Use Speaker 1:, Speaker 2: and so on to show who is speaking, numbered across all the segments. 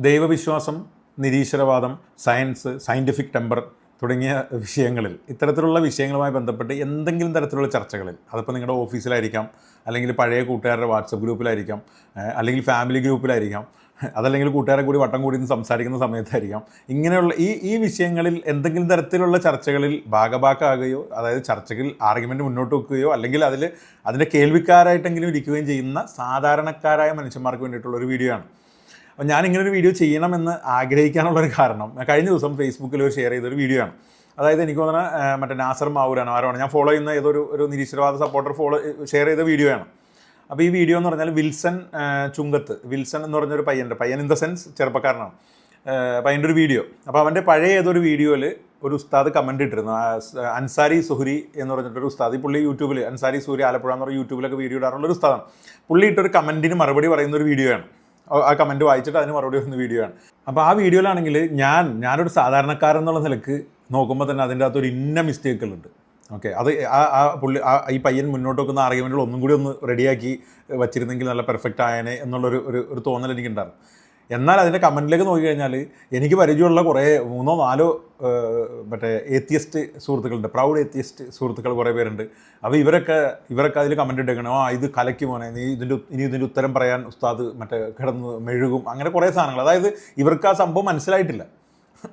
Speaker 1: ദൈവവിശ്വാസം, നിരീശ്വരവാദം, science, scientific temper തുടങ്ങിയ വിഷയങ്ങളിൽ ഇത്തരത്തിലുള്ള വിഷയങ്ങളുമായി ബന്ധപ്പെട്ട് എന്തെങ്കിലും തരത്തിലുള്ള ചർച്ചകളിൽ, അതിപ്പോൾ നിങ്ങളുടെ ഓഫീസിലായിരിക്കാം, അല്ലെങ്കിൽ പഴയ കൂട്ടുകാരുടെ വാട്സപ്പ് ഗ്രൂപ്പിലായിരിക്കാം, അല്ലെങ്കിൽ ഫാമിലി ഗ്രൂപ്പിലായിരിക്കാം, അതല്ലെങ്കിൽ കൂട്ടുകാരെ കൂടി വട്ടം കൂടി സംസാരിക്കുന്ന സമയത്തായിരിക്കാം, ഇങ്ങനെയുള്ള ഈ വിഷയങ്ങളിൽ എന്തെങ്കിലും തരത്തിലുള്ള ചർച്ചകളിൽ ഭാഗഭാക്കാകുകയോ, അതായത് ചർച്ചകൾ ആർഗ്യുമെൻറ്റ് മുന്നോട്ട് വെക്കുകയോ, അല്ലെങ്കിൽ അതിൻ്റെ കേൾവിക്കാരായിട്ടെങ്കിലും ഇരിക്കുകയും ചെയ്യുന്ന സാധാരണക്കാരായ മനുഷ്യന്മാർക്ക് വേണ്ടിയിട്ടുള്ളൊരു വീഡിയോ ആണ്. അപ്പോൾ ഞാനിങ്ങനൊരു വീഡിയോ ചെയ്യണമെന്ന് ആഗ്രഹിക്കാനുള്ളൊരു കാരണം, കഴിഞ്ഞ ദിവസം ഫേസ്ബുക്കിൽ ഷെയർ ചെയ്തൊരു വീഡിയോ ആണ്. അതായത് എനിക്ക് തോന്നുന്നത് മറ്റേ നാസർ മാവൂരാണ് ആരാണ് ഞാൻ ഫോളോ ചെയ്യുന്ന ഏതൊരു നിരീശ്വരവാദ സപ്പോർട്ടർ ഷെയർ ചെയ്ത വീഡിയോ ആണ്. അപ്പോൾ ഈ വീഡിയോ എന്ന് പറഞ്ഞാൽ വിൽസൺ ചുങ്കത്ത്, വിൽസൺ എന്ന് പറഞ്ഞൊരു പയ്യൻ ഇൻ ദ സെൻസ് ചെറുപ്പക്കാരനാണ്, പയ്യൻ്റെ ഒരു വീഡിയോ. അപ്പോൾ അവൻ്റെ പഴയ ഏതൊരു വീഡിയോയിൽ ഒരു ഉസ്താദ് കമൻറ്റ് ഇട്ടിരുന്നു, അൻസാരി സുഹരി എന്ന് പറഞ്ഞിട്ടൊരു ഉസ്താദ്. ഈ പുള്ളി യൂട്യൂബിൽ അൻസാരി സൂര്യ ആലപ്പുഴ എന്ന് പറഞ്ഞ യൂട്യൂബിലൊക്കെ വീഡിയോ ഇടാറുള്ളൊരു ഉസ്താദാണ്. പുള്ളി ഇട്ടൊരു കമൻറ്റിന് മറുപടി പറയുന്ന ഒരു വീഡിയോ ആണ്. ആ കമൻറ്റ് വായിച്ചിട്ട് അതിന് മറുപടി വരുന്ന വീഡിയോ ആണ്. അപ്പോൾ ആ വീഡിയോയിലാണെങ്കിൽ ഞാനൊരു സാധാരണക്കാരൻ എന്നുള്ള നിലക്ക് നോക്കുമ്പോൾ തന്നെ അതിൻ്റെ അകത്തൊരു ഇന്ന മിസ്റ്റേക്കുകളുണ്ട്. ഓക്കെ, അത് ഈ പയ്യൻ മുന്നോട്ട് വെക്കുന്ന ആർഗ്യുമെൻറ്റുകൾ ഒന്നും കൂടി ഒന്ന് റെഡിയാക്കി വച്ചിരുന്നെങ്കിൽ നല്ല പെർഫെക്റ്റ് ആയനെ എന്നുള്ളൊരു ഒരു തോന്നൽ എനിക്കുണ്ടായിരുന്നു. എന്നാൽ അതിൻ്റെ കമൻറ്റിലേക്ക് നോക്കിക്കഴിഞ്ഞാൽ എനിക്ക് പരിചയമുള്ള കുറേ 3-4 മറ്റേ ഏത്തിയസ്റ്റ് സുഹൃത്തുക്കളുണ്ട്, പ്രൗഡ് ഏത്തിയസ്റ്റ് സുഹൃത്തുക്കൾ കുറേ പേരുണ്ട്. അപ്പോൾ ഇവരൊക്കെ അതിൽ കമൻറ്റ് ഇട്ടേക്കണം, ഇത് കലയ്ക്ക് മോനെ, ഇതിൻ്റെ ഉത്തരം പറയാൻ ഉസ്താദ് മറ്റേ കിടന്ന് മെഴുകും, അങ്ങനെ കുറേ സാധനങ്ങൾ. അതായത് ഇവർക്ക് ആ സംഭവം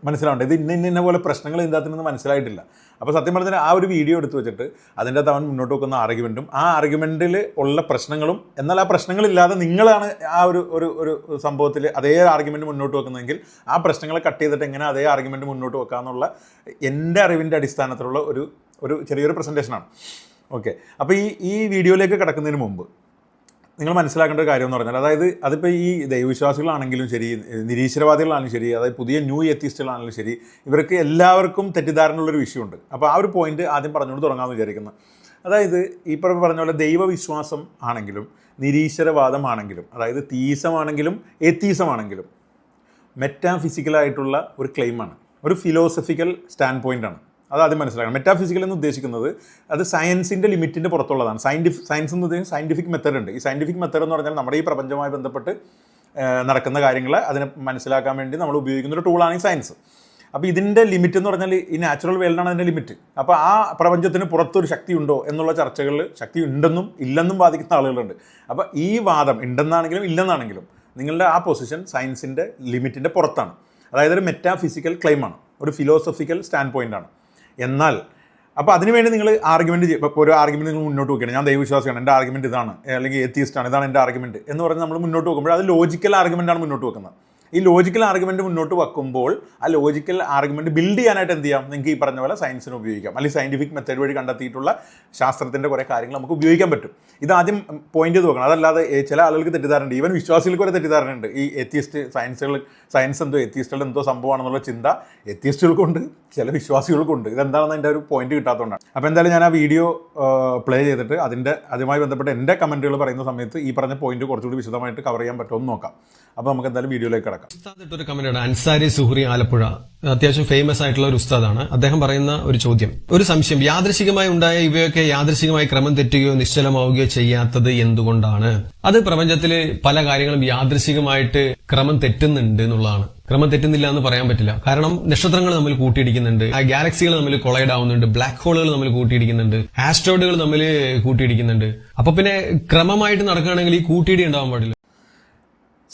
Speaker 1: മനസ്സിലാവണ്ട, ഇത് ഇന്ന പോലെ പ്രശ്നങ്ങൾ ഇതിൻ്റെ അകത്ത് നിന്ന് മനസ്സിലായിട്ടില്ല. അപ്പോൾ സത്യം പറഞ്ഞാൽ ആ ഒരു വീഡിയോ എടുത്ത് വെച്ചിട്ട് അതിൻ്റെ അകത്ത് അവൻ മുന്നോട്ട് വെക്കുന്ന ആർഗ്യുമെൻറ്റും ആ ആർഗ്യുമെൻറ്റിൽ ഉള്ള പ്രശ്നങ്ങളും, എന്നാൽ ആ പ്രശ്നങ്ങളില്ലാതെ നിങ്ങളാണ് ആ ഒരു സംഭവത്തിൽ അതേ ആർഗ്യുമെൻറ്റ് മുന്നോട്ട് വെക്കുന്നതെങ്കിൽ ആ പ്രശ്നങ്ങളെ കട്ട് ചെയ്തിട്ട് എങ്ങനെ അതേ ആർഗ്യുമെൻറ്റ് മുന്നോട്ട് വെക്കാമെന്നുള്ള എൻ്റെ അറിവിൻ്റെ അടിസ്ഥാനത്തിലുള്ള ഒരു ചെറിയൊരു പ്രസൻറ്റേഷനാണ്. ഓക്കെ, അപ്പോൾ ഈ വീഡിയോയിലേക്ക് കിടക്കുന്നതിന് മുമ്പ് നിങ്ങൾ മനസ്സിലാക്കേണ്ട ഒരു കാര്യം എന്ന് പറഞ്ഞാൽ, അതായത് അതിപ്പോൾ ഈ ദൈവവിശ്വാസികളാണെങ്കിലും ശരി, നിരീശ്വരവാദികളാണെങ്കിലും ശരി, അതായത് പുതിയ ന്യൂ എത്തിസ്റ്റുകളാണെങ്കിലും ശരി, ഇവർക്ക് എല്ലാവർക്കും തെറ്റിദ്ധാരണയുള്ളൊരു വിഷയമുണ്ട്. അപ്പോൾ ആ ഒരു പോയിന്റ് ആദ്യം പറഞ്ഞുകൊണ്ട് തുടങ്ങാമെന്ന് വിചാരിക്കുന്നത്. അതായത് ഈ പറഞ്ഞ പോലെ ദൈവവിശ്വാസം ആണെങ്കിലും നിരീശ്വരവാദമാണെങ്കിലും, അതായത് തീസമാണെങ്കിലും എത്തീസമാണെങ്കിലും മെറ്റാഫിസിക്കലായിട്ടുള്ള ഒരു ക്ലെയിമാണ്, ഒരു ഫിലോസഫിക്കൽ സ്റ്റാൻഡ് പോയിൻ്റാണ്. അത് ആദ്യം മനസ്സിലാക്കണം. മെറ്റാഫിസിക്കൽ എന്ന് ഉദ്ദേശിക്കുന്നത് അത് സയൻസിൻ്റെ ലിമിറ്റിൻ്റെ പുറത്തുള്ളതാണ്. സയൻസ് എന്ന് ഉദ്ദേശിക്കുന്നത് സയൻറ്റിഫിക് മെത്തേഡ് ഉണ്ട്. ഈ സയൻറ്റിഫിക് മെത്തേഡ് എന്ന് പറഞ്ഞാൽ നമ്മുടെ ഈ പ്രപഞ്ചവുമായി ബന്ധപ്പെട്ട് നടക്കുന്ന കാര്യങ്ങളെ അതിനെ മനസ്സിലാക്കാൻ വേണ്ടി നമ്മൾ ഉപയോഗിക്കുന്ന ഒരു ടൂളാണ് ഈ സയൻസ്. അപ്പോൾ ഇതിൻ്റെ ലിമിറ്റ് എന്ന് പറഞ്ഞാൽ ഈ നാച്ചുറൽ വേൾഡാണ് അതിൻ്റെ ലിമിറ്റ്. അപ്പോൾ ആ പ്രപഞ്ചത്തിന് പുറത്തൊരു ശക്തി ഉണ്ടോ എന്നുള്ള ചർച്ചകളിൽ ശക്തി ഉണ്ടെന്നും ഇല്ലെന്നും വാദിക്കുന്ന ആളുകളുണ്ട്. അപ്പോൾ ഈ വാദം ഉണ്ടെന്നാണെങ്കിലും ഇല്ലെന്നാണെങ്കിലും നിങ്ങളുടെ ആ പൊസിഷൻ സയൻസിൻ്റെ ലിമിറ്റിൻ്റെ പുറത്താണ്. അതായത് ഒരു മെറ്റാഫിസിക്കൽ ക്ലെയിമാണ്, ഒരു ഫിലോസഫിക്കൽ സ്റ്റാൻഡ് പോയിൻ്റാണ്. എന്നാൽ അപ്പോൾ അതിനുവേണ്ടി നിങ്ങൾ ആർഗ്യുമെൻറ്റ് ഇപ്പോൾ ഒരു ആർഗ്യുമെൻറ്റ് നിങ്ങൾ മുന്നോട്ട് വെക്കണം, ഞാൻ ദൈവവിശ്വാസിയാണ്, എൻ്റെ ആർഗ്യുമെൻറ്റ് ഇതാണ്, അല്ലെങ്കിൽ എത്തിയിസ്റ്റാണ്, ഇതാണ് എൻ്റെ ആർഗ്യുമെൻറ്റ് എന്ന് പറഞ്ഞ് നമ്മൾ മുന്നോട്ട് വെക്കുമ്പോൾ അത് ലോജിക്കൽ ആർഗ്യുമെൻറ്റാണ് മുന്നോട്ട് വെക്കുന്നത്. ഈ ലോജിക്കൽ ആർഗ്യുമെൻറ്റ് മുന്നോട്ട് വെക്കുമ്പോൾ ആ ലോജിക്കൽ ആർഗ്യുമെൻറ്റ് ബിൽഡ് ചെയ്യാനായിട്ട് എന്ത് ചെയ്യാം, നിങ്ങൾക്ക് ഈ പറഞ്ഞ പോലെ സയൻസിന് ഉപയോഗിക്കാം, അല്ലെങ്കിൽ സയൻറ്റിഫിക് മെത്തേഡ് വഴി കണ്ടെത്തിയിട്ടുള്ള ശാസ്ത്രത്തിൻ്റെ കുറേ കാര്യങ്ങൾ നമുക്ക് ഉപയോഗിക്കാൻ പറ്റും. ഇതാദ്യം പോയിന്റ് ചെയ്ത് നോക്കണം. അതല്ലാതെ ചില ആളുകൾക്ക് തെറ്റിദ്ധാരണയുണ്ട്, ഈവൻ വിശ്വാസികൾക്ക് വരെ തെറ്റിദ്ധാരണയുണ്ട്. ഈ എത്തിയിസ്റ്റ് സയൻസ് എന്തോ എത്തിയിസ്റ്റുകളുടെ എന്തോ സംഭവമാണെന്നുള്ള ചിന്ത എത്തിയിസ്റ്റുകൾക്കുണ്ട്, ചില വിശ്വാസികൾക്കുണ്ട്. ഇതെന്താണെന്ന് എൻ്റെ ഒരു പോയിന്റ് കിട്ടാത്തതുകൊണ്ടാണ്. അപ്പോൾ എന്തായാലും ഞാൻ ആ വീഡിയോ പ്ലേ ചെയ്തിട്ട് അതുമായി ബന്ധപ്പെട്ട് എൻ്റെ കമൻറ്റുകൾ പറയുന്ന സമയത്ത് ഈ പറഞ്ഞ പോയിന്റ് കുറച്ചുകൂടി വിശദമായിട്ട് കവർ ചെയ്യാൻ പറ്റുമെന്ന് നോക്കാം. അപ്പോൾ നമുക്ക് എന്തായാലും വീഡിയോയിലേക്ക് കിടക്കാം.
Speaker 2: ഉസ്താദ് ഇട്ടൊരു കമന്റാണ്, അൻസാരി സുഹറി ആലപ്പുഴ, അത്യാവശ്യം ഫേമസ് ആയിട്ടുള്ള ഒരു ഉസ്താദാണ്. അദ്ദേഹം പറയുന്ന ഒരു ചോദ്യം, ഒരു സംശയം, യാദൃശികമായി ഉണ്ടായ ഇവയൊക്കെ യാദൃശികമായി ക്രമം തെറ്റുകയോ നിശ്ചലമാവുകയോ ചെയ്യാത്തത് എന്തുകൊണ്ടാണ്? അത് പ്രപഞ്ചത്തില് പല കാര്യങ്ങളും യാദൃശികമായിട്ട് ക്രമം തെറ്റുന്നുണ്ട് എന്നുള്ളതാണ്. ക്രമം തെറ്റുന്നില്ല എന്ന് പറയാൻ പറ്റില്ല. കാരണം നക്ഷത്രങ്ങൾ തമ്മിൽ കൂട്ടിയിടിക്കുന്നുണ്ട്, ഗാലക്സികൾ തമ്മിൽ കൊളൈഡ് ആവുന്നുണ്ട്, ബ്ലാക്ക് ഹോളുകൾ തമ്മിൽ കൂട്ടിയിടിക്കുന്നുണ്ട്, ആസ്ട്രോയിഡുകൾ തമ്മിൽ കൂട്ടിയിടിക്കുന്നുണ്ട്. അപ്പൊ പിന്നെ ക്രമമായിട്ട് നടക്കുകയാണെങ്കിൽ ഈ കൂട്ടിയിടി ഉണ്ടാവാൻ പാടില്ല.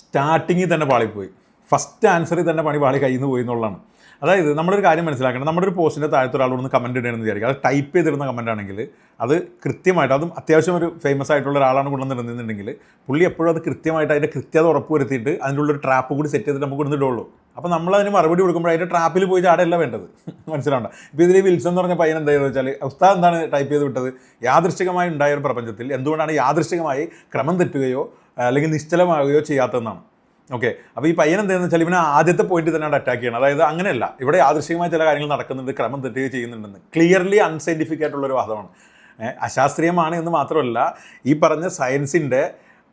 Speaker 1: സ്റ്റാർട്ടിങ്ങിൽ തന്നെ പാളിപ്പോയി, ഫസ്റ്റ് ആൻസറിൽ തന്നെ പാളി കയ്യിൽ നിന്ന് പോയി എന്നുള്ളതാണ്. അതായത് നമ്മളൊരു കാര്യം മനസ്സിലാക്കണം, നമ്മുടെ ഒരു പോസ്റ്റിൻ്റെ താഴത്ത് ഒരാളോടൊന്ന് കമൻറ്റ് ഇടണമെന്ന് വിചാരിക്കുക, അത് ടൈപ്പ് ചെയ്തിരുന്ന കമൻ്റ് ആണെങ്കിൽ അത് കൃത്യമായിട്ട്, അതും അത്യാവശ്യം ഒരു ഫേമസ് ആയിട്ടുള്ള ഒരാളാണ് കൊണ്ടുവന്നിരുന്നുണ്ടെങ്കിൽ പുള്ളി എപ്പോഴും അത് കൃത്യമായിട്ട് അതിൻ്റെ കൃത്യത ഉറപ്പുവരുത്തിയിട്ട് അതിൻ്റെ ഉള്ളൊരു ട്രാപ്പ് കൂടി സെറ്റ് ചെയ്തിട്ട് നമുക്ക് ഇടുന്നിട്ടുള്ളൂ. അപ്പോൾ നമ്മളതിന് മറുപടി കൊടുക്കുമ്പോൾ അതിൻ്റെ ട്രാപ്പിൽ പോയി ചാടല്ല വേണ്ടത്, മനസ്സിലാവണ്ട. ഇപ്പോൾ ഇതിൽ വിൽസൺ എന്ന് പറഞ്ഞ പയ്യൻ എന്താണെന്ന് വെച്ചാൽ, ഉസ്താദ് എന്താണ് ടൈപ്പ് ചെയ്ത് വിട്ടത്, യാദൃശ്ചികമായി ഉണ്ടായ ഒരു പ്രപഞ്ചത്തിൽ എന്തുകൊണ്ടാണ് യാദൃശ്ചികമായി ക്രമം തെറ്റുകയോ അല്ലെങ്കിൽ നിശ്ചലമാവുകയോ ചെയ്യാത്തതെന്നാണ്. ഓക്കെ, അപ്പോൾ ഈ പയ്യൻ എന്താണെന്ന് വെച്ചാൽ ഇവനെ ആദ്യത്തെ പോയിന്റ് തന്നെയാണ് അറ്റാക്ക് ചെയ്യണം. അതായത് അങ്ങനെയല്ല, ഇവിടെ യാദൃശ്ചികമായ ചില കാര്യങ്ങൾ നടക്കുന്നുണ്ട്, ക്രമം തെറ്റുകയോ ചെയ്യുന്നുണ്ടെന്ന് ക്ലിയർലി അൺസയൻറ്റിഫിക് ആയിട്ടുള്ളൊരു വാദമാണ്. അശാസ്ത്രീയമാണ് എന്ന് മാത്രമല്ല, ഈ പറഞ്ഞ സയൻസിൻ്റെ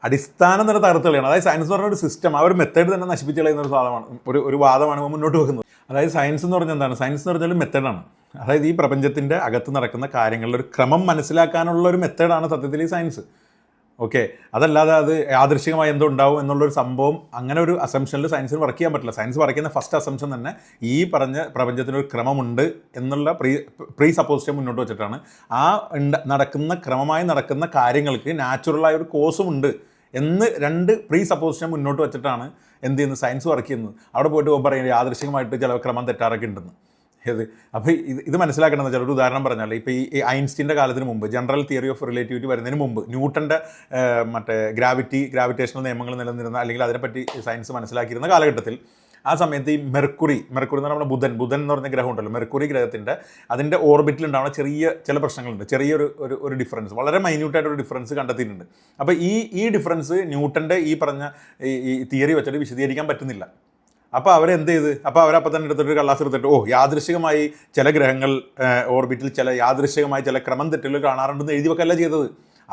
Speaker 1: അടിസ്ഥാനം തന്നെ തകർത്തുകളയാണ്. അതായത് സയൻസ് എന്ന് പറഞ്ഞ ഒരു സിസ്റ്റം, ആ ഒരു മെത്തേഡ് തന്നെ നശിപ്പിച്ച് കളയുന്ന ഒരു സാധനമാണ്, ഒരു വാദമാണ് മുന്നോട്ട് വെക്കുന്നത്. അതായത് സയൻസ് എന്ന് പറഞ്ഞാൽ എന്താണ്? സയൻസ് എന്ന് പറഞ്ഞാൽ മെത്തേഡാണ്. അതായത് ഈ പ്രപഞ്ചത്തിൻ്റെ അകത്ത് നടക്കുന്ന കാര്യങ്ങളുടെ ഒരു ക്രമം മനസ്സിലാക്കാനുള്ള ഒരു മെത്തേഡാണ് സത്യത്തിൽ ഈ സയൻസ്. ഓക്കെ, അതല്ലാതെ അത് യാദൃശ്ചികമായി എന്തോ ഉണ്ടാവും എന്നുള്ളൊരു സംഭവം, അങ്ങനെ ഒരു അസംഷനിൽ സയൻസിന് വർക്ക് ചെയ്യാൻ പറ്റില്ല. സയൻസ് വർക്ക് ചെയ്യുന്ന ഫസ്റ്റ് അസംഷൻ തന്നെ ഈ പറഞ്ഞ പ്രപഞ്ചത്തിനൊരു ക്രമമുണ്ട് എന്നുള്ള പ്രീ സപ്പോസിഷൻ മുന്നോട്ട് വെച്ചിട്ടാണ്. ആ നടക്കുന്ന ക്രമമായി നടക്കുന്ന കാര്യങ്ങൾക്ക് നാച്ചുറലായ ഒരു കോസും ഉണ്ട് എന്ന് രണ്ട് പ്രീ സപ്പോസിഷൻ മുന്നോട്ട് വെച്ചിട്ടാണ് എന്ത് ചെയ്യുന്നത്, സയൻസ് വർക്ക് ചെയ്യുന്നത്. അവിടെ പോയിട്ട് പറയുന്നത് യാദൃശ്ചികമായിട്ട് ചില ക്രമം തെറ്റാറൊക്കെ ഉണ്ടെന്ന്. അപ്പോൾ ഇത് മനസ്സിലാക്കണമെന്ന് വെച്ചാൽ, ഒരു ഉദാഹരണം പറഞ്ഞാൽ, ഇപ്പോൾ ഈ ഐൻസ്റ്റീൻ്റെ കാലത്തിന് മുമ്പ്, ജനറൽ തിയറി ഓഫ് റിലേറ്റിവിറ്റി വരുന്നതിന് മുമ്പ്, ന്യൂട്ടൻ്റെ മറ്റേ ഗ്രാവിറ്റേഷണൽ നിയമങ്ങൾ നിലനിന്നിരുന്ന, അല്ലെങ്കിൽ അതിനെപ്പറ്റി സയൻസ് മനസ്സിലാക്കിയിരുന്ന കാലഘട്ടത്തിൽ, ആ സമയത്ത് ഈ മെർക്കുറി എന്ന് പറഞ്ഞാൽ നമ്മുടെ ബുധൻ എന്ന് പറഞ്ഞ ഗ്രഹം ഉണ്ടല്ലോ, മെർക്കുറി ഗ്രഹത്തിൻ്റെ അതിൻ്റെ ഓർബിറ്റിൽ ഉണ്ടാവുന്ന ചില പ്രശ്നങ്ങളുണ്ട്, ചെറിയൊരു ഡിഫറൻസ്, വളരെ മൈന്യൂട്ടായിട്ടൊരു ഡിഫറൻസ് കണ്ടെത്തിയിട്ടുണ്ട്. അപ്പോൾ ഈ ഡിഫറൻസ് ന്യൂട്ടൻ്റെ ഈ പറഞ്ഞ ഈ തിയറി വെച്ചിട്ട് വിശദീകരിക്കാൻ പറ്റുന്നില്ല. അപ്പോൾ അവരെന്ത് ചെയ്ത്, അപ്പോൾ അവരപ്പോൾ തന്നെ എടുത്തിട്ട് കള്ളാസ് എടുത്തിട്ട് യാദൃശ്ചികമായി ചില ഗ്രഹങ്ങൾ ഓർബിറ്റിൽ യാദൃശ്ചികമായി ചില ക്രമം തെറ്റുകൾ കാണാറുണ്ടെന്ന് എഴുതി വെക്കല്ല ചെയ്തത്.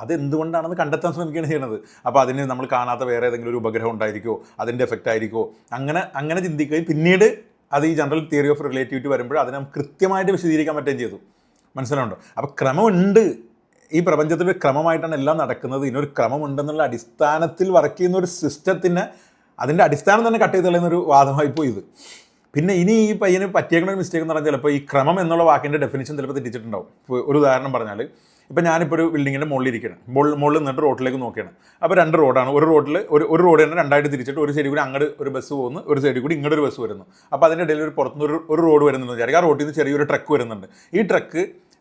Speaker 1: അത് എന്തുകൊണ്ടാണെന്ന് കണ്ടെത്താൻ ശ്രമിക്കുകയാണ് ചെയ്യുന്നത്. അപ്പോൾ അതിന് നമ്മൾ കാണാത്ത വേറെ ഏതെങ്കിലും ഒരു ഉപഗ്രഹം ഉണ്ടായിരിക്കുമോ, അതിൻ്റെ എഫക്റ്റ് ആയിരിക്കുമോ, അങ്ങനെ ചിന്തിക്കുകയും പിന്നീട് അത് ഈ ജനറൽ തിയറി ഓഫ് റിലേറ്റിവിറ്റി വരുമ്പോൾ അതിനെ കൃത്യമായിട്ട് വിശദീകരിക്കാൻ പറ്റുകയും ചെയ്തു. മനസ്സിലാവുണ്ടോ? അപ്പോൾ ക്രമമുണ്ട്, ഈ പ്രപഞ്ചത്തിൽ ക്രമമായിട്ടാണ് എല്ലാം നടക്കുന്നത്, ഇതിനൊരു ക്രമമുണ്ടെന്നുള്ള അടിസ്ഥാനത്തിൽ വർക്ക് ചെയ്യുന്ന ഒരു സിസ്റ്റത്തിന് അതിൻ്റെ അടിസ്ഥാനം തന്നെ കട്ട് ചെയ്ത് കളയുന്നൊരു വാദമായി പോയി ഇത്. പിന്നെ ഇനി ഈ പയ്യന് പറ്റിയേക്കുന്ന ഒരു മിസ്റ്റേക്ക് എന്ന് പറഞ്ഞാൽ, ചിലപ്പോൾ ഈ ക്രമം എന്നുള്ള വാക്കിൻ്റെ ഡെഫിനിഷൻ ചിലപ്പോൾ തെറ്റിച്ചിട്ടുണ്ടാവും. ഇപ്പോൾ ഒരു ഉദാഹരണം പറഞ്ഞാൽ, ഇപ്പോൾ ഞാനിപ്പോൾ ഒരു ബിൽഡിങ്ങിൻ്റെ മുകളിലിരിക്കണം, മുകളിൽ നിന്നിട്ട് റോഡിലേക്ക് നോക്കുകയാണ്. അപ്പോൾ രണ്ട് റോഡാണ്, ഒരു റോഡ് തന്നെ രണ്ടായിട്ട് തിരിച്ചിട്ട് ഒരു സൈഡിൽ കൂടി അങ്ങോട്ട് ഒരു ബസ് പോകുന്നു, ഒരു സൈഡിൽ കൂടി ഇങ്ങോട്ട് ഒരു ബസ് വരുന്നു. അപ്പോൾ അതിൻ്റെ ഇടയിൽ ഒരു പുറത്തുനിന്ന് ഒരു റോഡ് വരുന്നുണ്ട് വിചാരിക്കുക. ആ റോഡിൽ നിന്ന് ചെറിയൊരു ട്രക്ക് വരുന്നുണ്ട്.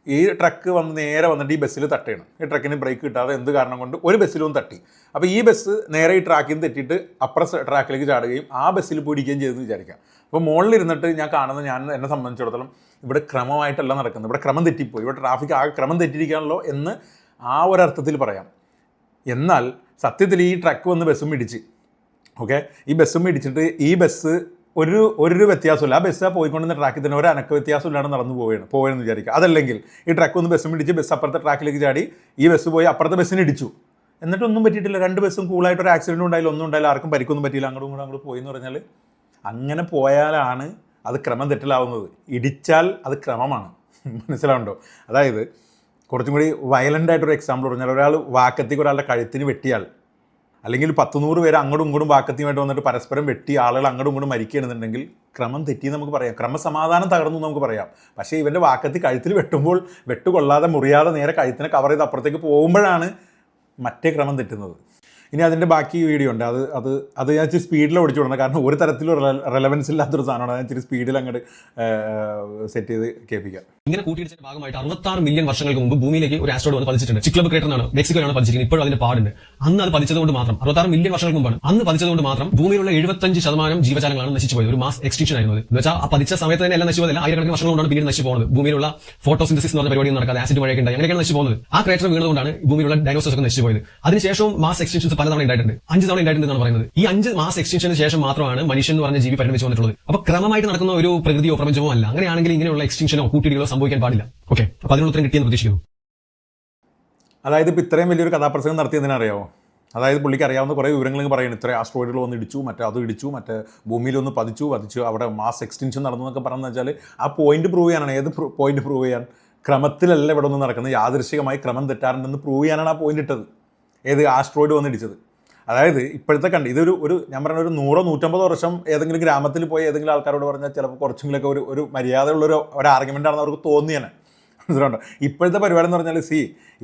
Speaker 1: ഈ ട്രക്ക് വന്ന് നേരെ വന്നിട്ട് ഈ ബസ്സിൽ തട്ടുകയാണ്. ഈ ട്രക്കിന് ബ്രേക്ക് കിട്ടാതെ എന്ത് കാരണം കൊണ്ട് ഒരു ബസ്സിലും തട്ടി. അപ്പോൾ ഈ ബസ് നേരെ ഈ ട്രാക്കിൽ നിന്ന് തെറ്റിയിട്ട് അപ്പുറം ട്രാക്കിലേക്ക് ചാടുകയും ആ ബസ്സിൽ പോയിരിക്കുകയും ചെയ്തെന്ന് വിചാരിക്കാം. അപ്പോൾ മുകളിലിരുന്നിട്ട് എന്നെ സംബന്ധിച്ചിടത്തോളം ഇവിടെ ക്രമമായിട്ടല്ല നടക്കുന്നത്, ഇവിടെ ക്രമം തെറ്റിപ്പോയി, ഇവിടെ ട്രാഫിക് ആകെ ക്രമം തെറ്റിയിരിക്കുകയാണല്ലോ എന്ന് ആ ഒരർത്ഥത്തിൽ പറയാം. എന്നാൽ സത്യത്തിൽ ഈ ട്രക്ക് വന്ന് ബസ്സും ഇടിച്ച്, ഓക്കെ, ഈ ബസ്സും ഇടിച്ചിട്ട് ഈ ബസ് ഒരു വ്യത്യാസമില്ല, ആ ബസ് പോയിക്കൊണ്ടിരുന്ന ട്രാക്കിൽ തന്നെ ഒരു അനക്ക വ്യത്യാസമില്ലാണ്ട് നടന്നു പോവുകയെന്ന് വിചാരിക്കുക. അതല്ലെങ്കിൽ ഈ ട്രക്ക് ഒന്ന് ബസ്സും ഇടിച്ച് ബസ് അപ്പുറത്തെ ട്രാക്കിലേക്ക് ചാടി ഈ ബസ് പോയി അപ്പുറത്തെ ബസ്സിന് ഇടിച്ചു, എന്നിട്ടൊന്നും പറ്റിയിട്ടില്ല, രണ്ട് ബസ്സും കൂളായിട്ടൊരു ആക്സിഡൻറ്റും ഉണ്ടായില്ല, ഒന്നും ഉണ്ടായില്ല, ആർക്കും പരിക്കൊന്നും പറ്റിയില്ല, അങ്ങോട്ട് പോയി എന്ന് പറഞ്ഞാൽ, അങ്ങനെ പോയാലാണ് അത് ക്രമം തെറ്റിലാവുന്നത്. ഇടിച്ചാൽ അത് ക്രമമാണ്. മനസ്സിലാവുണ്ടോ? അതായത് കുറച്ചും കൂടി വയലൻ്റ് ആയിട്ടൊരു എക്സാമ്പിൾ പറഞ്ഞാൽ, ഒരാൾ വാക്കത്തേക്ക് ഒരാളുടെ കഴുത്തിന് വെട്ടിയാൽ, അല്ലെങ്കിൽ 100 പേര് അങ്ങോട്ടും ഇങ്ങോട്ടും വാക്കത്തിയുമായിട്ട് വന്നിട്ട് പരസ്പരം വെട്ടി ആളുകൾ അങ്ങോട്ടും ഇങ്ങോട്ടും മരിക്കുകയാണെന്നുണ്ടെങ്കിൽ ക്രമം തെറ്റി നമുക്ക് പറയാം, ക്രമസമാധാനം തകർന്നു നമുക്ക് പറയാം. പക്ഷേ ഇവൻ്റെ വാക്കത്തി കഴുത്തിൽ വെട്ടുമ്പോൾ വെട്ടുകൊള്ളാതെ മുറിയാതെ നേരെ കഴുത്തിനെ കവർ ചെയ്ത് അപ്പുറത്തേക്ക് പോകുമ്പോഴാണ് മറ്റേ ക്രമം തെറ്റുന്നത്. ഇനി അതിൻ്റെ ബാക്കി വീഡിയോ ഉണ്ട്, അത് ഞാൻ ഇച്ചിരി സ്പീഡിൽ ഓടിച്ചു വിടണം, കാരണം ഒരു തരത്തിലും റെലവൻസ് ഇല്ലാത്തൊരു സാധനമാണ്. ഞാൻ ഇച്ചിരി സ്പീഡിൽ അങ്ങോട്ട് സെറ്റ് ചെയ്ത് കേൾപ്പിക്കാം.
Speaker 2: ഇങ്ങനെ കൂട്ടിയിടിച്ചതിന്റെ ഭാഗമായിട്ട് 66 മില്യൺ വർഷങ്ങൾക്ക് മുമ്പ് ഭൂമിയിലേക്ക് ഒരു ആസ്ട്രോയിഡ് വന്ന് പതിച്ചിട്ടുണ്ട്. ചിക്ലബ് ക്രേറ്റർ എന്നാണ്, മെക്സിക്കോയിലാണ് പതിച്ചിരിക്കുന്നത്. ഇപ്പോഴും അതിന്റെ പാടുണ്ട്. അന്ന് അത് പതിച്ചതുകൊണ്ട് മാത്രം 66 മില്യൺ വർഷങ്ങൾക്ക് മുമ്പാണ്. അന്ന് പതിച്ചതുകൊണ്ട് മാത്രം ഭൂമിയിലുള്ള 75% ജീവജാലങ്ങളാണ് നശിച്ചു പോയത്. ഒരു മാസ് എക്സ്റ്റിൻഷൻ ആയിരുന്നു. എന്ന് വെച്ചാൽ ആ പതിച്ച സമയത്ത് തന്നെ എല്ലാം നശിച്ചു പോയതല്ല, ആയിരക്കണക്കിന് വർഷങ്ങൾ കൊണ്ടാണ് പിന്നീട് നശിച്ചു പോകുന്നത്. ഭൂമിയിലുള്ള ഫോട്ടോസിന്തസിസ് എന്ന് പറഞ്ഞ പരിപാടി നടക്കാതെ ആസിഡ് മഴയൊക്കെ ഉണ്ടായി, അങ്ങനെയൊക്കെയാണ് നശിച്ചു പോകുന്നത്. ആ ക്രേറ്റർ വീണതുകൊണ്ടാണ് ഭൂമിയിലുള്ള ഡൈനോസേഴ്സ് ഒക്കെ നശിച്ചു പോയത്. അതിനുശേഷം മാസ് എക്സ്റ്റിൻഷൻസ് പലതവണ ഉണ്ടായിട്ടുണ്ട്. 5 തവണ ഉണ്ടായിട്ടുണ്ടെന്നാണ് പറയുന്നത്. ഈ 5 മാസ് എക്സ്റ്റിൻഷന് ശേഷം മാത്രമാണ് മനുഷ്യൻ എന്ന് പറഞ്ഞ ജീവി പരിണമിച്ചു വന്നിട്ടുള്ളത്. അപ്പൊ ക്രമമായിട്ട് നടക്കുന്ന ഒരു പ്രകൃതിയോ പ്രപഞ്ചമോ അല്ല. അങ്ങനെയാണെങ്കിൽ ഇങ്ങനെയുള്ള എക്സ്റ്റിൻഷനോ കൂട്ടിയിടികളോ സംഭവിക്കാൻ പാടില്ല. ഓക്കെ, അപ്പൊ അതിനുള്ള ഉത്തരം കിട്ടിയെന്ന് പ്രതീക്ഷിക്കുന്നു.
Speaker 1: അതായത് ഇപ്പോൾ ഇത്രയും വലിയൊരു കഥാപ്രസംഗം നടത്തിയതിനറിയാമോ? അതായത് പുള്ളിക്ക് അറിയാവുന്ന കുറേ വിവരങ്ങൾ പറയുന്നത്, ഇത്ര ആസ്ട്രോയിഡുകൾ വന്ന് ഇടിച്ചു, അത് ഇടിച്ചു, ഭൂമിയിലൊന്ന് പതിച്ചു, അവിടെ മാസ് എക്സ്റ്റിൻഷൻ നടന്നു എന്നൊക്കെ പറഞ്ഞെന്ന് വെച്ചാൽ ആ പോയിന്റ് പ്രൂവ് ചെയ്യാനാണ്. ഏത് പോയിന്റ് പ്രൂവ് ചെയ്യാൻ? ക്രമത്തിലല്ല ഇവിടെ ഒന്നും നടക്കുന്നത്, യാദൃശ്ചികമായി ക്രമം തെറ്റാറുണ്ടെന്ന് പ്രൂവ് ചെയ്യാനാണ് ആ പോയിന്റ് ഇട്ടത്. ഏത് ആസ്ട്രോയിഡ് വന്ന് ഇടിച്ചത്. അതായത് ഇപ്പോഴത്തെ ഇതൊരു ഞാൻ പറഞ്ഞ ഒരു 100-150 വർഷം ഏതെങ്കിലും ഗ്രാമത്തിൽ പോയി ഏതെങ്കിലും ആൾക്കാരോട് പറഞ്ഞാൽ ചിലപ്പോൾ കുറച്ചെങ്കിലൊക്കെ ഒരു മര്യാദയുള്ളൊരു ആർഗ്യുമെൻ്റാണെന്ന് അവർക്ക് തോന്നിയാണ്. മനസ്സിലുണ്ടോ? ഇപ്പോഴത്തെ പരിപാടി എന്ന് പറഞ്ഞാൽ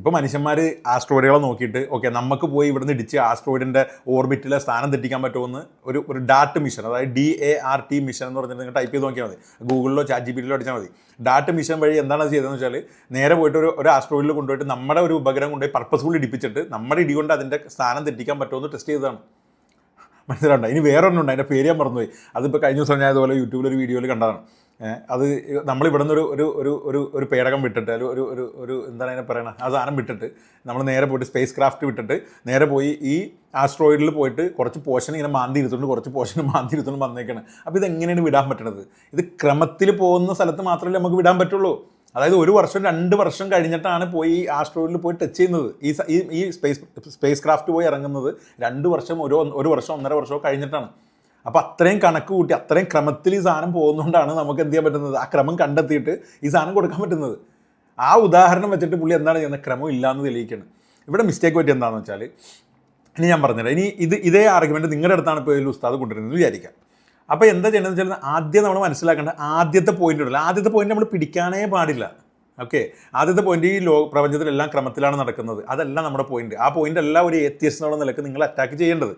Speaker 1: ഇപ്പോൾ മനുഷ്യന്മാർ ആസ്ട്രോയിഡുകളെ നോക്കിയിട്ട് ഓക്കെ നമുക്ക് പോയി ഇവിടുന്ന് ഇടിച്ച് ആസ്ട്രോയിഡിൻ്റെ ഓർബിറ്റിലെ സ്ഥാനം തെറ്റിക്കാൻ പറ്റുമെന്ന് ഒരു ഡാറ്റ് മിഷൻ, അതായത് DART മിഷൻ എന്ന് പറഞ്ഞിട്ട് നിങ്ങൾ ടൈപ്പ് ചെയ്ത് നോക്കിയാൽ മതി, ഗൂഗിളിലോ ChatGPTയിലോ അടിച്ചാൽ മതി. ഡാറ്റ് മിഷൻ വഴി എന്താണ് ചെയ്തതെന്ന് വെച്ചാൽ നേരെ പോയിട്ട് ഒരു ആസ്ട്രോയിഡിൽ കൊണ്ടുപോയിട്ട് നമ്മുടെ ഒരു ഉപഗ്രഹം കൊണ്ടുപോയി പർപ്പസ്ഫുൾ ഇടിപ്പിച്ചിട്ട് നമ്മുടെ ഇടി കൊണ്ട് അതിൻ്റെ സ്ഥാനം തെറ്റിക്കാൻ പറ്റുമെന്ന് ടെസ്റ്റ് ചെയ്തതാണ്. മനസ്സിലാവണ്ട? ഇനി വേറെ ഒന്നുണ്ട്, അതിൻ്റെ പേര് ഞാൻ മറന്നുപോയി. അതിപ്പോൾ കഴിഞ്ഞ ദിവസം ഞാൻ അതുപോലെ യൂട്യൂബിലൊരു വീഡിയോയിൽ കണ്ടതാണ്. അത് നമ്മളിവിടെ നിന്ന് ഒരു പേടകം വിട്ടിട്ട് ഒരു എന്താണ് അതിനെ പറയണത്, ആ സാധനം വിട്ടിട്ട് നമ്മൾ നേരെ പോയിട്ട് സ്പേസ് ക്രാഫ്റ്റ് വിട്ടിട്ട് നേരെ പോയി ഈ ആസ്ട്രോയിഡിൽ പോയിട്ട് കുറച്ച് പോർഷൻ ഇങ്ങനെ മാന്തി ഇരുത്തുകൊണ്ട് വന്നേക്കാണ്. അപ്പോൾ ഇതെങ്ങനെയാണ് വിടാൻ പറ്റണത്? ഇത് ക്രമത്തിൽ പോകുന്ന സ്ഥലത്ത് മാത്രമല്ലേ നമുക്ക് വിടാൻ പറ്റുള്ളൂ. അതായത് 1 വർഷം 2 വർഷം കഴിഞ്ഞിട്ടാണ് പോയി ഈ ആസ്ട്രോയിഡിൽ പോയി ടച്ച് ചെയ്യുന്നത്. ഈ സ്പേസ് ക്രാഫ്റ്റ് പോയി ഇറങ്ങുന്നത് 2 വർഷം 1 വർഷം 1.5 വർഷമോ കഴിഞ്ഞിട്ടാണ്. അപ്പോൾ അത്രയും കണക്ക് കൂട്ടി അത്രയും ക്രമത്തിൽ ഈ സാധനം പോകുന്നതുകൊണ്ടാണ് നമുക്ക് എന്ത് ചെയ്യാൻ പറ്റുന്നത്, ആ ക്രമം കണ്ടെത്തിയിട്ട് ഈ സാധനം കൊടുക്കാൻ പറ്റുന്നത്. ആ ഉദാഹരണം വെച്ചിട്ട് പുള്ളി എന്താണ് ചെയ്യുന്നത്, ക്രമം ഇല്ലയെന്ന് തെളിയിക്കണം. ഇവിടെ മിസ്റ്റേക്ക് പറ്റി എന്താണെന്ന് വെച്ചാൽ, ഇനി ഞാൻ പറഞ്ഞുതരാം. ഇനി ഇതേ ആർഗ്യുമെൻറ്റ് നിങ്ങളുടെ അടുത്താണ് ഇപ്പോൾ ഇതിൽ ഉസ്താദ് കൊണ്ടുവരുന്നത് വിചാരിക്കാം. അപ്പോൾ എന്താ ചെയ്യണമെന്ന് വെച്ചാൽ, ആദ്യം നമ്മൾ മനസ്സിലാക്കേണ്ട ആദ്യത്തെ പോയിന്റ് ഉണ്ടല്ലോ, ആദ്യത്തെ പോയിന്റ് നമ്മൾ പിടിക്കാനേ പാടില്ല. ഓക്കെ, ആദ്യത്തെ പോയിന്റ് ഈ പ്രപഞ്ചത്തിലെല്ലാം ക്രമത്തിലാണ് നടക്കുന്നത്, അതല്ല നമ്മുടെ പോയിന്റ്. ആ പോയിന്റ് അല്ല ഒരു ഏത്യസ്റ്റ് എന്നുള്ള നിലക്ക് നിങ്ങൾ അറ്റാക്ക് ചെയ്യേണ്ടത്.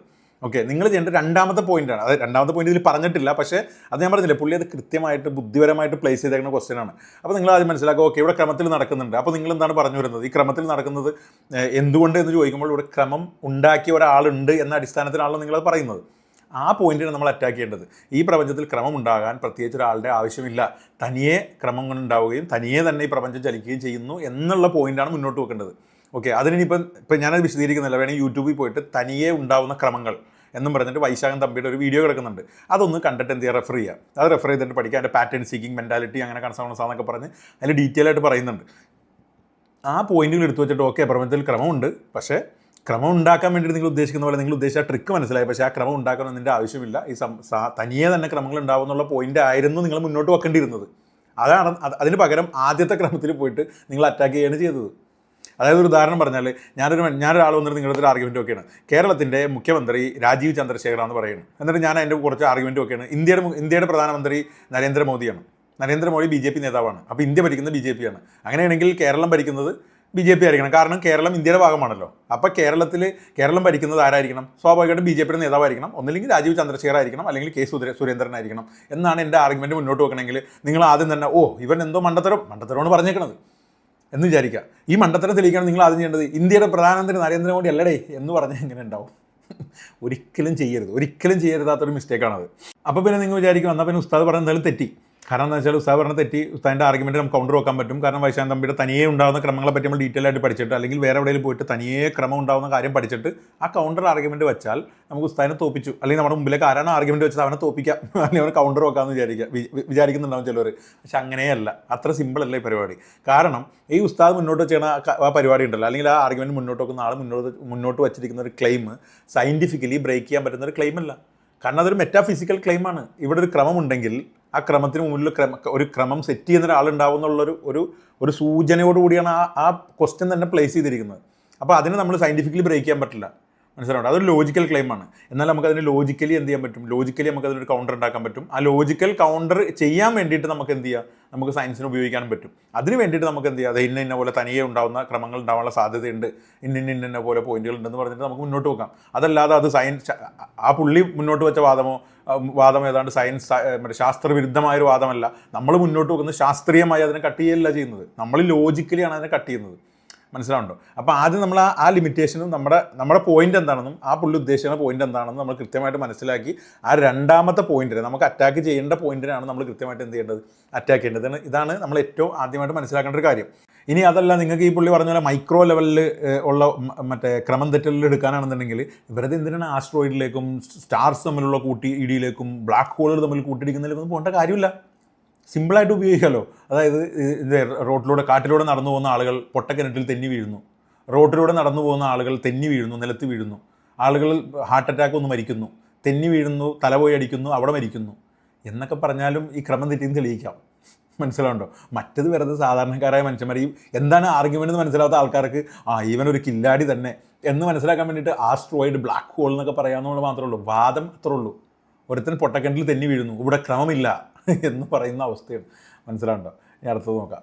Speaker 1: ഓക്കെ, നിങ്ങൾ ചെയ്യേണ്ട രണ്ടാമത്തെ പോയിന്റാണ്. അത് രണ്ടാമത്തെ പോയിന്റ് ഇതിൽ പറഞ്ഞിട്ടില്ല, പക്ഷേ അത് ഞാൻ പറഞ്ഞില്ലേ, പുള്ളി അത് കൃത്യമായിട്ട് ബുദ്ധിപരമായിട്ട് പ്ലേസ് ചെയ്തേക്കുന്ന ക്വസ്റ്റ്യൻ ആണ്. അപ്പോൾ നിങ്ങൾ ആദ്യം മനസ്സിലാക്കുക, ഓക്കെ ഇവിടെ ക്രമത്തിൽ നടക്കുന്നുണ്ട്. അപ്പോൾ നിങ്ങൾ എന്താണ് പറഞ്ഞു വരുന്നത്? ഈ ക്രമത്തിൽ നടക്കുന്നത് എന്തുകൊണ്ട് എന്ന് ചോദിക്കുമ്പോൾ ഇവിടെ ക്രമം ഉണ്ടാക്കിയ ഒരാളുണ്ട് എന്ന അടിസ്ഥാനത്തിലാണല്ലോ നിങ്ങളത് പറയുന്നത്. ആ പോയിന്റിനെ നമ്മൾ അറ്റാക്ക് ചെയ്യേണ്ടത്. ഈ പ്രപഞ്ചത്തിൽ ക്രമം ഉണ്ടാകാൻ പ്രത്യേകിച്ച് ഒരാളുടെ ആവശ്യമില്ല, തനിയെ ക്രമം ഉണ്ടാവുകയും തനിയെ തന്നെ ഈ പ്രപഞ്ചം ചലിക്കുകയും ചെയ്യുന്നു എന്നുള്ള പോയിന്റാണ് മുന്നോട്ട് വെക്കേണ്ടത്. ഓക്കെ, അതിനിപ്പം ഞാനത് വിശദീകരിക്കുന്നില്ല, വേണമെങ്കിൽ യൂട്യൂബിൽ പോയിട്ട് തനിയെ ഉണ്ടാവുന്ന ക്രമങ്ങൾ എന്നും പറഞ്ഞിട്ട് വൈശാഖൻ തമ്പിയുടെ ഒരു വീഡിയോ കിടക്കുന്നുണ്ട്. അതൊന്ന് കണ്ടിട്ട് എന്ത് ചെയ്യുക, റെഫർ ചെയ്യുക. അത് റെഫർ ചെയ്തിട്ട് പഠിക്കുക. അതിൻ്റെ പാറ്റേൺ സീക്കിംഗ് മെൻറ്റാലിറ്റി അങ്ങനെ കൺസേൺസ് എന്നൊക്കെ പറഞ്ഞ് അതിൽ ഡീറ്റെയിൽ ആയിട്ട് പറയുന്നുണ്ട്. ആ പോയിന്റുകൾ എടുത്തു വെച്ചിട്ട് ഓക്കെ പ്രപഞ്ചത്തിൽ ക്രമമുണ്ട്, പക്ഷേ ക്രമം ഉണ്ടാക്കാൻ വേണ്ടിയിട്ട് നിങ്ങൾ ഉദ്ദേശിക്കുന്ന പോലെ നിങ്ങൾ ഉദ്ദേശിച്ച ട്രിക്ക് മനസ്സിലായി, പക്ഷേ ആ ക്രമം ഉണ്ടാക്കണമെന്നതിൻ്റെ ആവശ്യമില്ല, ഈ തനിയെ തന്നെ ക്രമങ്ങൾ ഉണ്ടാവും എന്നുള്ള പോയിന്റ് ആയിരുന്നു നിങ്ങൾ മുന്നോട്ട് വെക്കേണ്ടിയിരുന്നത്. അതാണ് അതിന് പകരം ആദ്യത്തെ ക്രമത്തിൽ പോയിട്ട് നിങ്ങൾ അറ്റാക്ക് ചെയ്യുകയാണ് ചെയ്തത്. അതായത് ഒരു ഉദാഹരണം പറഞ്ഞാൽ, ഞാനൊരാൾ വന്നിട്ട് നിങ്ങളുടെ ഒരു ആർഗ്യുമെൻറ്റ് ഒക്കെയാണ്, കേരളത്തിൻ്റെ മുഖ്യമന്ത്രി രാജീവ് ചന്ദ്രശേഖർ എന്ന് പറയുന്നത്. എന്നിട്ട് ഞാൻ അതിൻ്റെ കുറച്ച് ആർഗ്യുമെൻറ്റ് ഒക്കെയാണ്, ഇന്ത്യയുടെ പ്രധാനമന്ത്രി നരേന്ദ്രമോദിയാണ്, നരേന്ദ്രമോദി BJP നേതാവാണ്, അപ്പോൾ ഇന്ത്യ ഭരിക്കുന്നത് BJP ആണ്. അങ്ങനെയാണെങ്കിൽ കേരളം ഭരിക്കുന്നത് BJP ആയിരിക്കണം, കാരണം കേരളം ഇന്ത്യയുടെ ഭാഗമാണല്ലോ. അപ്പോൾ കേരളം ഭരിക്കുന്നത് ആരായിരിക്കണം? സ്വാഭാവികമായിട്ടും BJPയുടെ നേതാവായിരിക്കണം, ഒന്നില്ലെങ്കിൽ രാജീവ് ചന്ദ്രശേഖർ ആയിരിക്കണം, അല്ലെങ്കിൽ K. സുരേന്ദ്രനായിരിക്കണം എന്നാണ് എൻ്റെ ആർഗ്യുമെൻറ്റ് മുന്നോട്ട് വെക്കണമെങ്കിൽ. നിങ്ങൾ ആദ്യം തന്നെ ഇവൻ എന്തോ മണ്ടത്തരമാണ് പറഞ്ഞേക്കണത് എന്ന് വിചാരിക്കുക. ഈ മണ്ടത്തരം തെളിയിക്കണം നിങ്ങൾ ആദ്യം ചെയ്യേണ്ടത് ഇന്ത്യയുടെ പ്രധാനമന്ത്രി നരേന്ദ്രമോദി അല്ലടേ എന്ന് പറഞ്ഞാൽ എങ്ങനെ ഉണ്ടാവും? ഒരിക്കലും ചെയ്യരുതാത്തൊരു മിസ്റ്റേക്കാണത്. അപ്പോൾ പിന്നെ നിങ്ങൾ വിചാരിക്കും, എന്നാൽ പിന്നെ ഉസ്താദ് പറഞ്ഞ എന്തായാലും തെറ്റി. കാരണം എന്താ വെച്ചാൽ ഉസ്താദ് പറഞ്ഞ തെറ്റി, ഉസ്താദിൻ്റെ ആർഗ്യുമെൻറ്റ് നമുക്ക് കൗണ്ടർ വെക്കാൻ പറ്റും. കാരണം വൈശാഖൻ തമ്പിയുടെ തനിയെ ഉണ്ടാകുന്ന ക്രമങ്ങളെ പറ്റി നമ്മൾ ഡീറ്റെയിൽ ആയിട്ട് പഠിച്ചിട്ട്, അല്ലെങ്കിൽ വേറെ എവിടെയെങ്കിലും പോയിട്ട് തനിയെ ക്രമം ഉണ്ടാകുന്ന കാര്യം പഠിച്ചിട്ട് ആ കൗണ്ടർ ആർഗ്യുമെൻറ്റ് വെച്ചാൽ നമുക്ക് ഉസ്താദിനെ തോപ്പിച്ചു, അല്ലെങ്കിൽ നമ്മുടെ മുമ്പിലേക്ക് ആരാണ് ആർഗ്യുമെൻറ്റ് വെച്ചത് അവനെ തോപ്പിക്കാം, അല്ലെങ്കിൽ അവനെ കൗണ്ടർ വെക്കാമെന്ന് വിചാരിക്കുന്നുണ്ടാവും ചിലർ. പക്ഷെ അങ്ങനെയല്ല, അത്ര സിമ്പിളല്ല ഈ പരിപാടി. കാരണം ഈ ഉസ്താദ് മുന്നോട്ട് ചെയ്യണ ആ പരിപാടി ഉണ്ടല്ലോ, അല്ലെങ്കിൽ ആ ആർഗ്യുമെൻറ്റ് മുന്നോട്ട് വെക്കുന്ന ആൾ മുന്നോട്ട് വെച്ചിരിക്കുന്ന ഒരു ക്ലെയിം സയൻറ്റിഫിക്കലി ബ്രേക്ക് ചെയ്യാൻ പറ്റുന്ന ഒരു ക്ലെയിമല്ല. കാരണം അതൊരു മെറ്റാഫിസിക്കൽ ക്ലെയിമാണ്. ഇവിടെ ഒരു ക്രമമുണ്ടെങ്കിൽ ആ ക്രമത്തിന് മുമ്പിൽ ഒരു ക്രമം സെറ്റ് ചെയ്യുന്ന ഒരാളുണ്ടാവും എന്നുള്ളൊരു ഒരു സൂചനയോടുകൂടിയാണ് ആ ക്വസ്റ്റ്യൻ തന്നെ പ്ലേസ് ചെയ്തിരിക്കുന്നത്. അപ്പോൾ അതിനെ നമ്മൾ സയൻറ്റിഫിക്കലി ബ്രേക്ക് ചെയ്യാൻ പറ്റില്ല, മനസ്സിലാവുണ്ട്? അതൊരു ലോജിക്കൽ ക്ലെയിമാണ്. എന്നാൽ നമുക്കതിന് ലോജിക്കലി എന്ത് ചെയ്യാൻ പറ്റും? ലോജിക്കലി നമുക്കതിനൊരു കൗണ്ടർ ഉണ്ടാക്കാൻ പറ്റും. ആ ലോജിക്കൽ കൗണ്ടർ ചെയ്യാൻ വേണ്ടിയിട്ട് നമുക്ക് എന്ത് ചെയ്യാം? നമുക്ക് സയൻസിന് ഉപയോഗിക്കാനും പറ്റും. അതിന് വേണ്ടിയിട്ട് നമുക്ക് എന്ത് ചെയ്യാം? അത് ഇന്ന പോലെ തനിയെ ഉണ്ടാകുന്ന ക്രമങ്ങൾ ഉണ്ടാവാനുള്ള സാധ്യതയുണ്ട്, ഇന്ന പോലെ പോയിന്റുകൾ ഉണ്ടെന്ന് പറഞ്ഞിട്ട് നമുക്ക് മുന്നോട്ട് പോകാം. അതല്ലാതെ അത് സയൻസ്, ആ പുള്ളി മുന്നോട്ട് വെച്ച വാദം ഏതാണ്ട് ശാസ്ത്രവിരുദ്ധമായൊരു വാദമല്ല. നമ്മൾ മുന്നോട്ട് വെക്കുന്നത് ശാസ്ത്രീയമായി അതിനെ കട്ട് ചെയ്യല്ല ചെയ്യുന്നത്, നമ്മൾ ലോജിക്കലിയാണ് അതിനെ കട്ട് ചെയ്യുന്നത്. മനസ്സിലാവുണ്ടോ? അപ്പോൾ ആദ്യം നമ്മൾ ആ ലിമിറ്റേഷനും നമ്മുടെ പോയിന്റ് എന്താണെന്നും ആ പുള്ളി ഉദ്ദേശിക്കുന്ന പോയിന്റ് എന്താണെന്നും നമ്മൾ കൃത്യമായിട്ട് മനസ്സിലാക്കി ആ രണ്ടാമത്തെ പോയിന്റിനെ, നമുക്ക് അറ്റാക്ക് ചെയ്യേണ്ട പോയിന്റിനാണ് നമ്മൾ കൃത്യമായിട്ട് എന്ത് ചെയ്യേണ്ടത്? അറ്റാക്ക് ചെയ്യേണ്ടത്. ഇതാണ് നമ്മൾ ഏറ്റവും ആദ്യമായിട്ട് മനസ്സിലാക്കേണ്ട ഒരു കാര്യം. ഇനി അതല്ല, നിങ്ങൾക്ക് ഈ പുള്ളി പറഞ്ഞ പോലെ മൈക്രോ ലെവലിൽ ഉള്ള മറ്റേ ക്രമം തെറ്റലിൽ എടുക്കാനാണെന്നുണ്ടെങ്കിൽ വെറുതെ എന്തിനാണ് ആസ്ട്രോയിഡിലേക്കും സ്റ്റാർസ് തമ്മിലുള്ള ഇടിയിലേക്കും ബ്ലാക്ക് ഹോളുകൾ തമ്മിൽ കൂട്ടിയിടിക്കുന്നതിലേക്കൊന്നും പോകേണ്ട കാര്യമില്ല. സിമ്പിളായിട്ട് ഉപയോഗിക്കാമല്ലോ. അതായത് റോട്ടിലൂടെ കാട്ടിലൂടെ നടന്നു പോകുന്ന ആളുകൾ പൊട്ടക്കിണറ്റിൽ തെന്നി വീഴുന്നു, റോട്ടിലൂടെ നടന്നു പോകുന്ന ആളുകൾ തെന്നി വീഴുന്നു, നിലത്ത് വീഴുന്നു, ആളുകൾ ഹാർട്ട് അറ്റാക്ക് ഒന്ന് മരിക്കുന്നു, തെന്നി വീഴുന്നു, തല പോയി അടിക്കുന്നു, അവിടെ മരിക്കുന്നു എന്നൊക്കെ പറഞ്ഞാലും ഈ ക്രമം തെറ്റിന്ന് തെളിയിക്കാം. മനസ്സിലാവുണ്ടോ? മറ്റത് വെറുതെ സാധാരണക്കാരായ മനുഷ്യന്മാർ ഈ എന്താണ് ആർഗ്യുമെൻ്റ് എന്ന് മനസ്സിലാത്ത ആൾക്കാർക്ക് ഇവനൊരു കില്ലാടി തന്നെ എന്ന് മനസ്സിലാക്കാൻ വേണ്ടിയിട്ട് ആസ്ട്രോയിഡ്, ബ്ലാക്ക് ഹോൾ എന്നൊക്കെ പറയാമെന്നുള്ളത് മാത്രമേ ഉള്ളൂ. വാദം അത്രേ ഉള്ളൂ. ഒരുത്തൻ പൊട്ടക്കിണറ്റിൽ തെന്നി വീഴുന്നു, ഇവിടെ ക്രമമില്ല എന്ന് പറയുന്ന അവസ്ഥയാണ്. മനസ്സിലാവുണ്ടോ? ഇനി അടുത്തത് നോക്കാം.